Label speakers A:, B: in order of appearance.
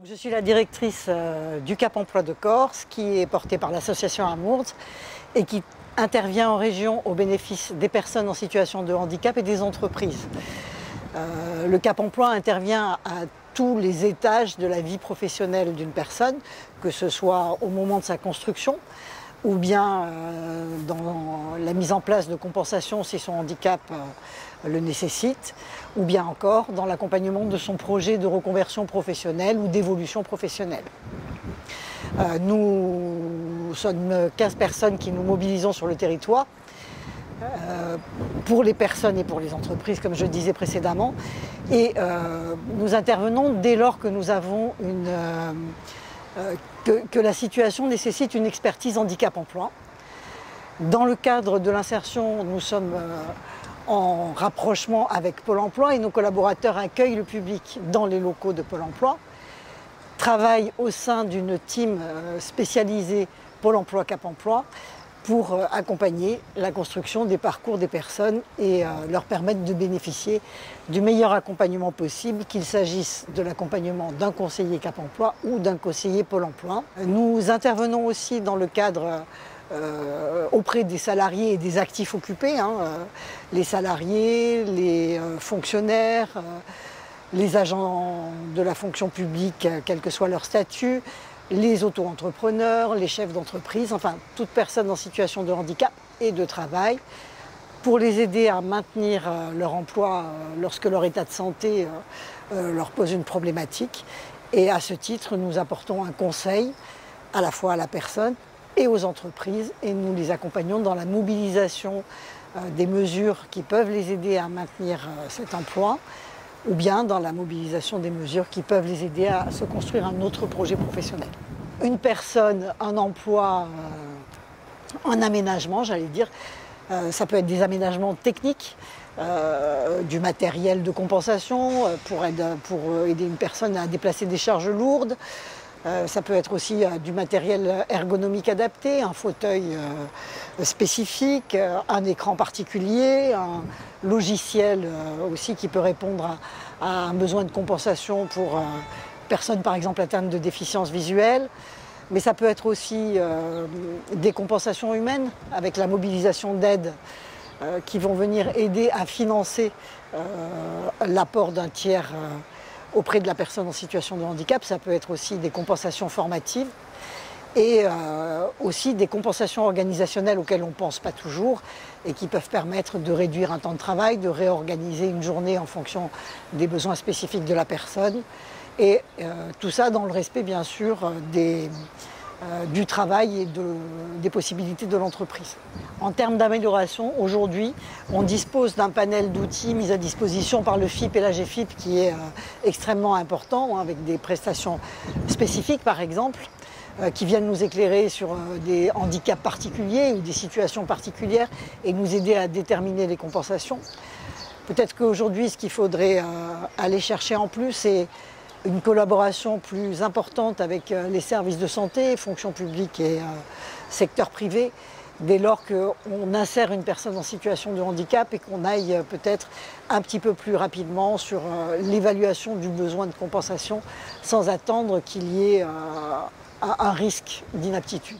A: Je suis la directrice du Cap Emploi de Corse, qui est portée par l'association Amours et qui intervient en région au bénéfice des personnes en situation de handicap et des entreprises. Le Cap Emploi intervient à tous les étages de la vie professionnelle d'une personne, que ce soit au moment de sa construction, ou bien dans la mise en place de compensations si son handicap le nécessite, ou bien encore dans l'accompagnement de son projet de reconversion professionnelle ou d'évolution professionnelle. Nous sommes 15 personnes qui nous mobilisons sur le territoire pour les personnes et pour les entreprises, comme je le disais précédemment, et nous intervenons dès lors que nous avons que la situation nécessite une expertise handicap-emploi. Dans le cadre de l'insertion, nous sommes en rapprochement avec Pôle emploi et nos collaborateurs accueillent le public dans les locaux de Pôle emploi, travaillent au sein d'une team spécialisée Pôle emploi Cap emploi pour accompagner la construction des parcours des personnes et leur permettre de bénéficier du meilleur accompagnement possible, qu'il s'agisse de l'accompagnement d'un conseiller Cap emploi ou d'un conseiller Pôle emploi. Nous intervenons aussi dans le cadre auprès des salariés et des actifs occupés, les salariés, les fonctionnaires, les agents de la fonction publique, quel que soit leur statut, les auto-entrepreneurs, les chefs d'entreprise, enfin toute personne en situation de handicap et de travail, pour les aider à maintenir leur emploi lorsque leur état de santé leur pose une problématique. Et à ce titre, nous apportons un conseil à la fois à la personne et aux entreprises, et nous les accompagnons dans la mobilisation des mesures qui peuvent les aider à maintenir cet emploi, ou bien dans la mobilisation des mesures qui peuvent les aider à se construire un autre projet professionnel. Une personne, un emploi, un aménagement, j'allais dire, ça peut être des aménagements techniques, du matériel de compensation pour aider une personne à déplacer des charges lourdes. Ça peut être aussi du matériel ergonomique adapté, un fauteuil spécifique, un écran particulier, un logiciel aussi qui peut répondre à un besoin de compensation pour personnes par exemple atteintes de déficience visuelle. Mais ça peut être aussi des compensations humaines avec la mobilisation d'aides qui vont venir aider à financer l'apport d'un tiers auprès de la personne en situation de handicap. Ça peut être aussi des compensations formatives et aussi des compensations organisationnelles auxquelles on ne pense pas toujours et qui peuvent permettre de réduire un temps de travail, de réorganiser une journée en fonction des besoins spécifiques de la personne. Et tout ça dans le respect bien sûr du travail et des possibilités de l'entreprise. En termes d'amélioration, aujourd'hui, on dispose d'un panel d'outils mis à disposition par le FIP et la GFIP qui est extrêmement important, avec des prestations spécifiques par exemple, qui viennent nous éclairer sur des handicaps particuliers ou des situations particulières et nous aider à déterminer les compensations. Peut-être qu'aujourd'hui, ce qu'il faudrait aller chercher en plus, c'est une collaboration plus importante avec les services de santé, fonction publique et secteur privé, dès lors qu'on insère une personne en situation de handicap et qu'on aille peut-être un petit peu plus rapidement sur l'évaluation du besoin de compensation sans attendre qu'il y ait un risque d'inaptitude.